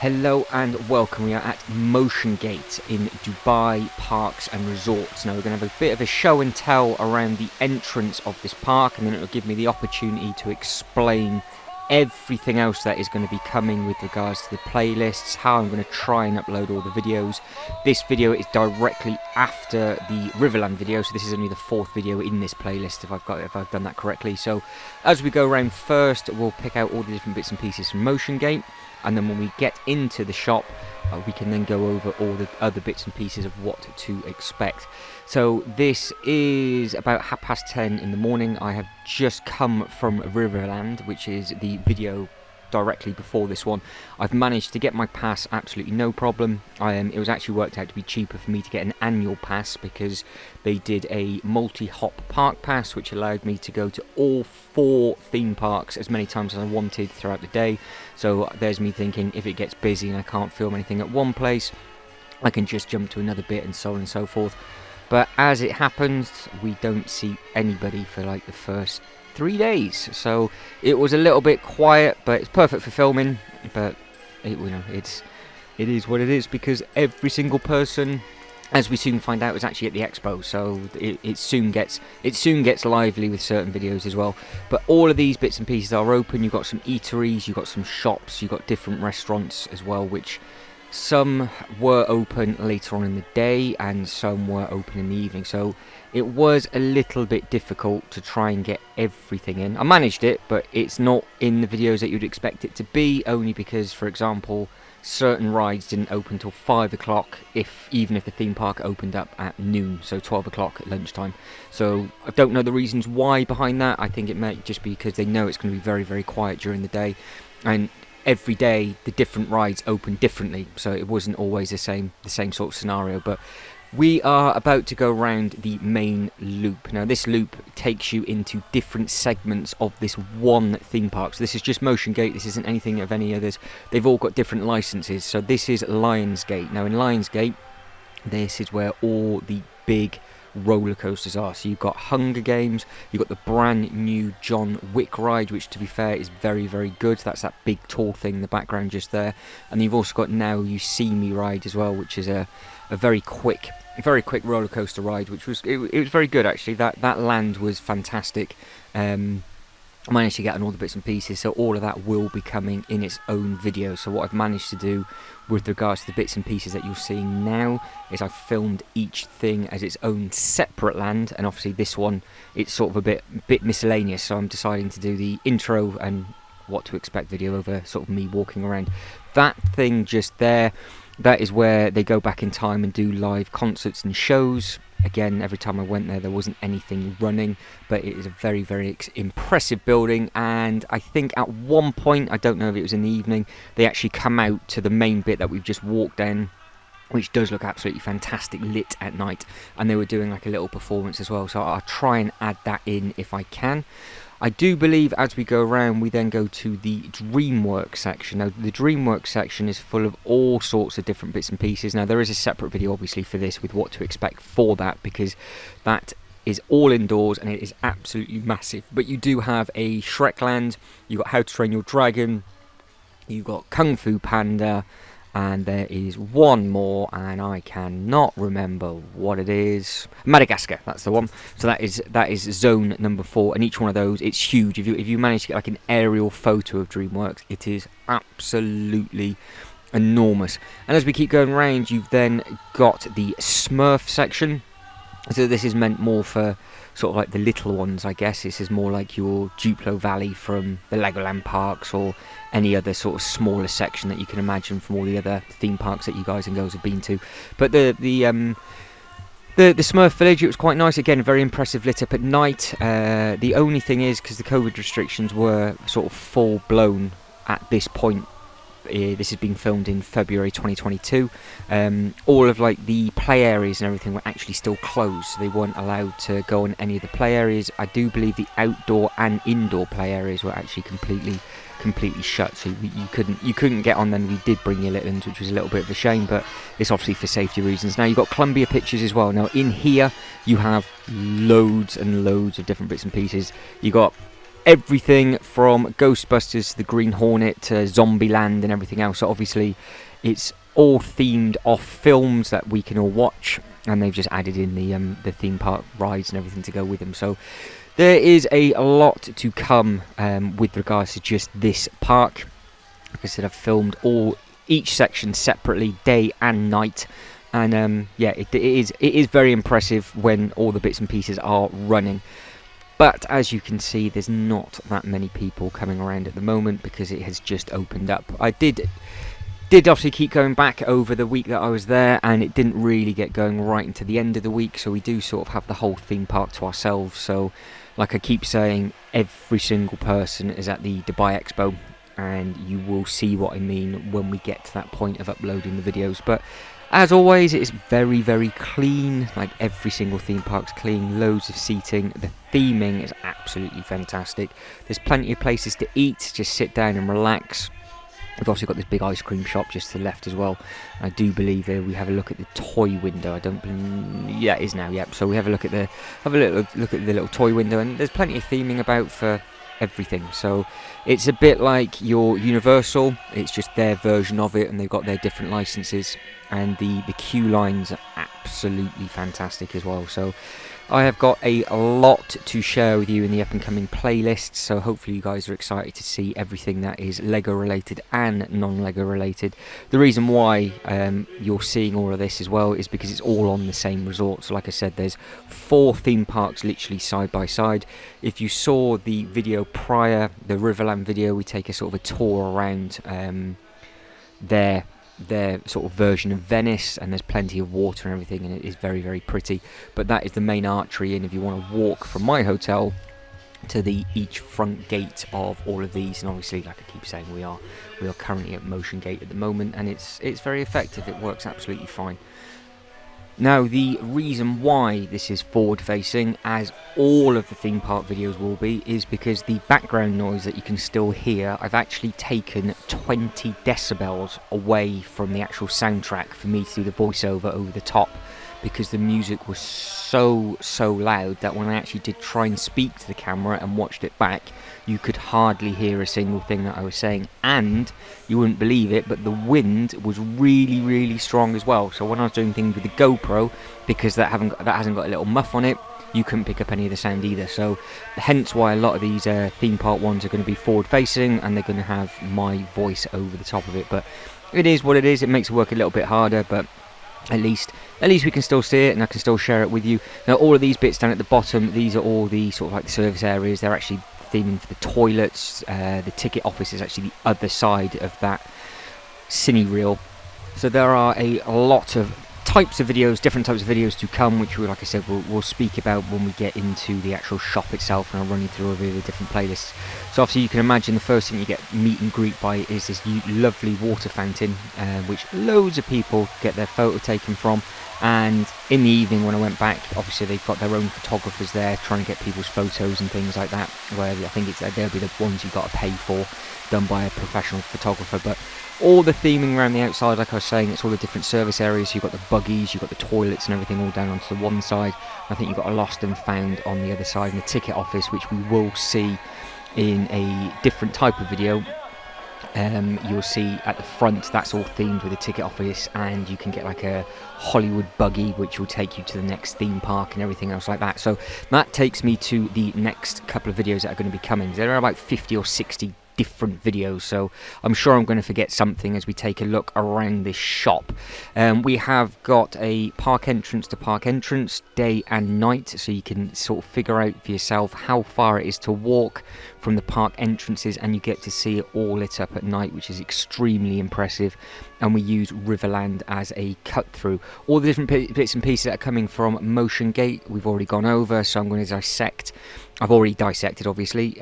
Hello and welcome. We are at Motiongate in Dubai Parks and Resorts. Now we're going to have a bit of a show and tell around the entrance of this park, and then it will give me the opportunity to explain everything else that is going to be coming with regards to the playlists, how I'm going to try and upload all the videos. This video is directly after the Riverland video, so this is only the fourth video in this playlist if I've done that correctly. So as we go around, first we'll pick out all the different bits and pieces from Motiongate, and then when we get into the shop we can then go over all the other bits and pieces of what to expect. So this is about 10:30 in the morning. I have just come from Riverland, which is the video directly before this one. I've managed to get my pass absolutely no problem. It was actually worked out to be cheaper for me to get an annual pass because they did a multi-hop park pass, which allowed me to go to all 4 theme parks as many times as I wanted throughout the day. So there's me thinking, if it gets busy and I can't film anything at one place, I can just jump to another bit, and so on and so forth. But as it happens, we don't see anybody for like the first 3 days, so it was a little bit quiet, but it's perfect for filming. But it is what it is, because every single person, as we soon find out, is actually at the Expo, so it soon gets lively with certain videos as well. But all of these bits and pieces are open. You've got some eateries, you've got some shops, you've got different restaurants as well, which some were open later on in the day and some were open in the evening, so it was a little bit difficult to try and get everything in. I managed it, but it's not in the videos that you'd expect it to be, only because, for example, certain rides didn't open till 5 o'clock, even if the theme park opened up at noon, so 12 o'clock at lunchtime. So I don't know the reasons why behind that. I think it might just be because they know it's going to be very, very quiet during the day, and every day the different rides open differently, so it wasn't always the same sort of scenario. But we are about to go around the main loop. Now this loop takes you into different segments of this one theme park. So this is just Motiongate, this isn't anything of any others. They've all got different licenses. So this is Lionsgate. Now in Lionsgate, this is where all the big roller coasters are. So you've got Hunger Games, you've got the brand new John Wick ride, which to be fair is very, very good. That's that big tall thing in the background just there. And you've also got Now You See Me ride as well, which is a very quick roller coaster ride, which was it was very good actually. That land was fantastic. I managed to get on all the bits and pieces, so all of that will be coming in its own video. So what I've managed to do with regards to the bits and pieces that you're seeing now is I've filmed each thing as its own separate land, and obviously this one, it's sort of a bit miscellaneous, so I'm deciding to do the intro and what to expect video over sort of me walking around. That thing just there, that is where they go back in time and do live concerts and shows. Again, every time I went there wasn't anything running, but it is a very, very impressive building. And I think at one point, I don't know if it was in the evening, they actually come out to the main bit that we've just walked down, which does look absolutely fantastic lit at night, and they were doing like a little performance as well, so I'll try and add that in if I can. I do believe as we go around we then go to the Dreamworks section. Now the Dreamworks section is full of all sorts of different bits and pieces. Now there is a separate video obviously for this with what to expect for that, because that is all indoors and it is absolutely massive. But you do have a Shrekland, you've got How to Train Your Dragon, you've got Kung Fu Panda, and there is one more and I cannot remember what it is. Madagascar, that's the one. So that is zone number 4, and each one of those, it's huge. If you manage to get like an aerial photo of Dreamworks, it is absolutely enormous. And as we keep going around, you've then got the Smurf section. So this is meant more for sort of like the little ones, I guess. This is more like your Duplo Valley from the Legoland parks, or any other sort of smaller section that you can imagine from all the other theme parks that you guys and girls have been to. But the Smurf Village, it was quite nice. Again, very impressive, lit up at night. The only thing is, because the COVID restrictions were sort of full blown at this point, this has been filmed in February 2022. All of like the play areas and everything were actually still closed, so they weren't allowed to go on any of the play areas. I do believe the outdoor and indoor play areas were actually completely shut, so you couldn't get on them. We did bring your little ones, which was a little bit of a shame, but it's obviously for safety reasons. Now you've got Columbia Pictures as well. Now in here you have loads and loads of different bits and pieces. You got everything from Ghostbusters to the Green Hornet to Zombieland and everything else. So obviously it's all themed off films that we can all watch, and they've just added in the theme park rides and everything to go with them. So there is a lot to come with regards to just this park. Like I said, I've filmed each section separately, day and night, and yeah, it is very impressive when all the bits and pieces are running. But as you can see, there's not that many people coming around at the moment because it has just opened up. I did obviously keep going back over the week that I was there, and it didn't really get going right into the end of the week, so we do sort of have the whole theme park to ourselves. So like I keep saying, every single person is at the Dubai Expo, and you will see what I mean when we get to that point of uploading the videos. But as always, it's very, very clean. Like every single theme park's clean, loads of seating. The theming is absolutely fantastic. There's plenty of places to eat, just sit down and relax. We've also got this big ice cream shop just to the left as well. I do believe we have a look at the toy window. I don't believe, yeah, it is now. Yep. So we have a look at the little toy window, and there's plenty of theming about for everything. So it's a bit like your Universal. It's just their version of it, and they've got their different licenses. And the queue lines are absolutely fantastic as well. So I have got a lot to share with you in the up and coming playlists, so hopefully you guys are excited to see everything that is Lego related and non-Lego related. The reason why you're seeing all of this as well is because it's all on the same resort. So like I said, there's 4 theme parks literally side by side. If you saw the video prior, the Riverland video, we take a sort of a tour around their sort of version of Venice, and there's plenty of water and everything, and it is very, very pretty. But that is the main artery, and if you want to walk from my hotel to each front gate of all of these, and obviously, like I keep saying, we are currently at Motiongate at the moment, and it's very effective. It works absolutely fine. Now, the reason why this is forward-facing, as all of the theme park videos will be, is because the background noise that you can still hear, I've actually taken 20 decibels away from the actual soundtrack for me to do the voiceover over the top, because the music was so loud that when I actually did try and speak to the camera and watched it back, you could hardly hear a single thing that I was saying. And you wouldn't believe it, but the wind was really, really strong as well. So when I was doing things with the GoPro, because that hasn't got a little muff on it, you couldn't pick up any of the sound either. So hence why a lot of these theme park ones are going to be forward facing, and they're going to have my voice over the top of it. But it is what it is. It makes it work a little bit harder, but at least we can still see it, and I can still share it with you. Now, all of these bits down at the bottom, these are all the sort of like the service areas. They're actually theming for the toilets. The ticket office is actually the other side of that cine reel. So there are a lot of different types of videos to come, which we, like I said, we'll speak about when we get into the actual shop itself, and I'll run you through all the different playlists. So obviously you can imagine the first thing you get meet and greet by is this lovely water fountain, which loads of people get their photo taken from. And in the evening when I went back, obviously they've got their own photographers there trying to get people's photos and things like that, where I think they'll be the ones you've got to pay for, done by a professional photographer. But all the theming around the outside, like I was saying, it's all the different service areas. You've got the buggies, you've got the toilets and everything all down onto the one side. I think you've got a lost and found on the other side, and the ticket office, which we will see in a different type of video. You'll see at the front, that's all themed with a ticket office, and you can get like a Hollywood buggy which will take you to the next theme park and everything else like that. So that takes me to the next couple of videos that are going to be coming. There are about 50 or 60 different videos, so I'm sure I'm going to forget something as we take a look around this shop. We have got a park entrance to park entrance, day and night, so you can sort of figure out for yourself how far it is to walk from the park entrances, and you get to see it all lit up at night, which is extremely impressive. And we use Riverland as a cut through. All the different bits and pieces that are coming from Motiongate we've already gone over, so I'm going to dissect. I've already dissected, obviously,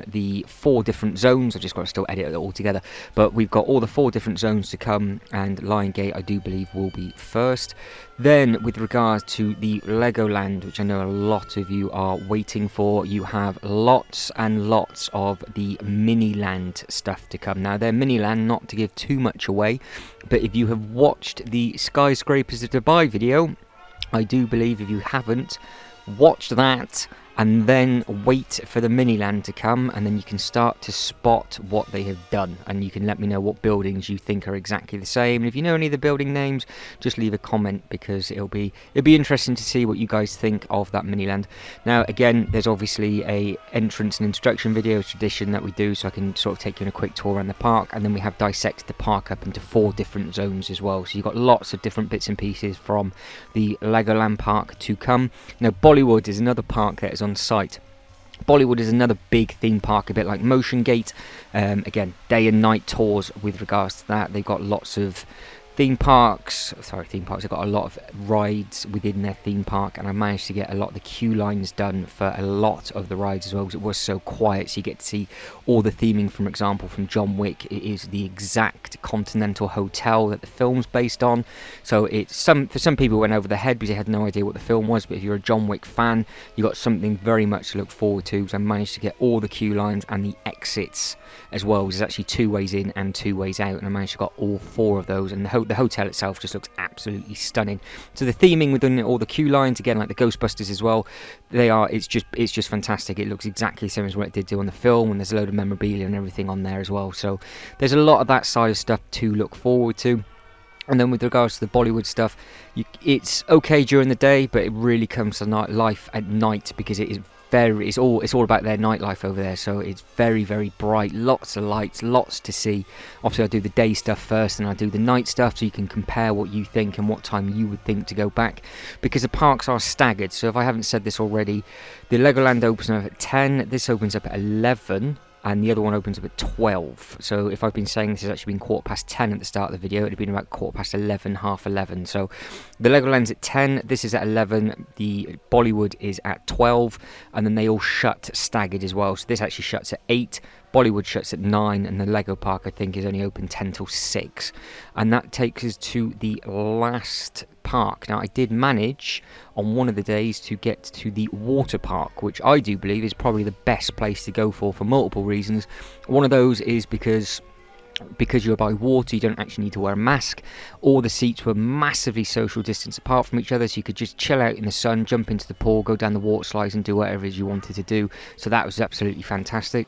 the 4 different zones. I've just got to still edit it all together. But we've got all the 4 different zones to come, and Liongate, I do believe, will be first. Then, with regards to the Legoland, which I know a lot of you are waiting for, you have lots and lots of the Miniland stuff to come. Now, they're Miniland, not to give too much away, but if you have watched the Skyscrapers of Dubai video, I do believe if you haven't, watch that and then wait for the Miniland to come, and then you can start to spot what they have done, and you can let me know what buildings you think are exactly the same. And if you know any of the building names, just leave a comment, because it'll be interesting to see what you guys think of that Miniland. Now again, there's obviously a entrance and introduction video tradition that we do, so I can sort of take you on a quick tour around the park, and then we have dissected the park up into 4 different zones as well, so you've got lots of different bits and pieces from the Legoland park to come. Now Bollywood is another park that is on site. Bollywood is another big theme park, a bit like Motiongate. Again, day and night tours with regards to that. They've got lots of they've got a lot of rides within their theme park, and I managed to get a lot of the queue lines done for a lot of the rides as well, because it was so quiet, so you get to see all the theming. For example, from John Wick, it is the exact continental hotel that the film's based on, so it's for some people it went over their head because they had no idea what the film was, but if you're a John Wick fan, you got something very much to look forward to. So I managed to get all the queue lines and the exits as well. There's actually 2 ways in and 2 ways out, and I managed to get all 4 of those, and the hotel itself just looks absolutely stunning. So the theming within all the queue lines, again, like the Ghostbusters as well, it's just fantastic. It looks exactly the same as what it did do on the film, and there's a load of memorabilia and everything on there as well, so there's a lot of that side of stuff to look forward to. And then with regards to the Bollywood stuff, it's okay during the day, but it really comes to life at night, because it's all about their nightlife over there. So it's very, very bright, lots of lights, lots to see. Obviously I do the day stuff first, and I do the night stuff, so you can compare what you think and what time you would think to go back, because the parks are staggered. So if I haven't said this already, the Legoland opens up at 10, this opens up at 11, and the other one opens up at 12. So if I've been saying this has actually been 10:15 at the start of the video, it would have been about 11:15, half 11. So the Legoland's at 10, this is at 11, the Bollywood is at 12, and then they all shut staggered as well. So this actually shuts at 8, Bollywood shuts at 9, and the Lego Park, I think, is only open 10 till 6. And that takes us to the last park. Now I did manage on one of the days to get to the water park, which I do believe is probably the best place to go for multiple reasons. One of those is because you're by water, you don't actually need to wear a mask. All the seats were massively social distance apart from each other, so you could just chill out in the sun, jump into the pool, go down the water slides, and do whatever it is you wanted to do. So that was absolutely fantastic.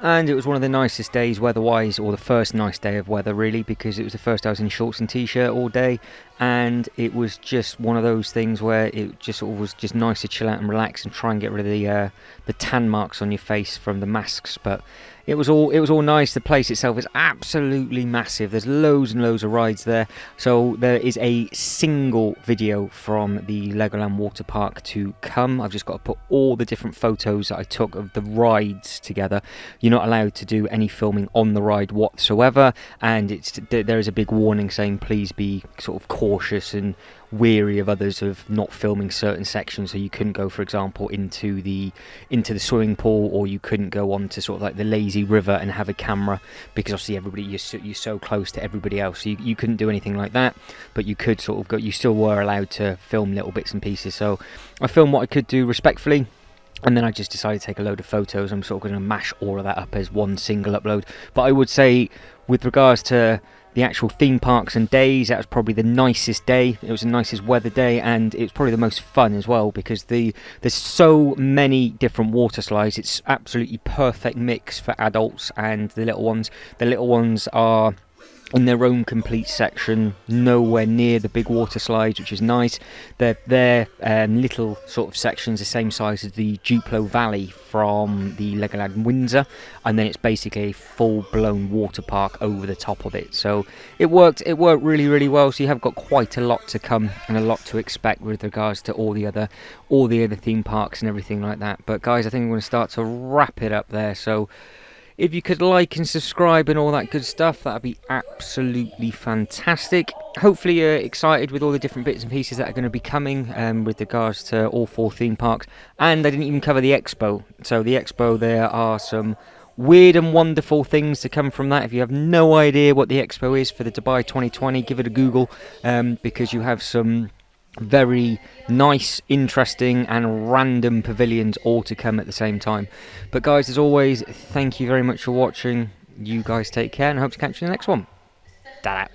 And it was one of the nicest days weather-wise, or the first nice day of weather really, because it was the first I was in shorts and t-shirt all day, and it was just one of those things where it just sort of was just nice to chill out and relax and try and get rid of the tan marks on your face from the masks. But it was all nice. The place itself is absolutely massive. There's loads and loads of rides there. So there is a single video from the Legoland water park to come. I've just got to put all the different photos that I took of the rides together. You're not allowed to do any filming on the ride whatsoever, and there is a big warning saying please be sort of cautious and weary of others of not filming certain sections. So you couldn't go, for example, into the swimming pool, or you couldn't go on to sort of like the lazy river and have a camera, because obviously you're so close to everybody else, so you couldn't do anything like that. But you could sort of go, you still were allowed to film little bits and pieces. So I filmed what I could do respectfully, and then I just decided to take a load of photos. I'm sort of going to mash all of that up as one single upload. But I would say, with regards to the actual theme parks and days, that was probably the nicest day. It was the nicest weather day, and it's probably the most fun as well, because there's so many different water slides. It's absolutely perfect mix for adults and the little ones. The little ones are in their own complete section, nowhere near the big water slides, which is nice. They're little sort of sections the same size as the Duplo Valley from the Legoland Windsor, and then it's basically a full-blown water park over the top of it. So it worked really, really well. So you have got quite a lot to come and a lot to expect with regards to all the other theme parks and everything like that. But guys, I think I'm going to start to wrap it up there. So if you could like and subscribe and all that good stuff, that would be absolutely fantastic. Hopefully you're excited with all the different bits and pieces that are going to be coming with regards to all 4 theme parks. And I didn't even cover the Expo. So the Expo, there are some weird and wonderful things to come from that. If you have no idea what the Expo is for the Dubai 2020, give it a Google, because you have some very nice, interesting and random pavilions all to come at the same time. But guys, as always, thank you very much for watching. You guys take care, and I hope to catch you in the next one. Ta-da.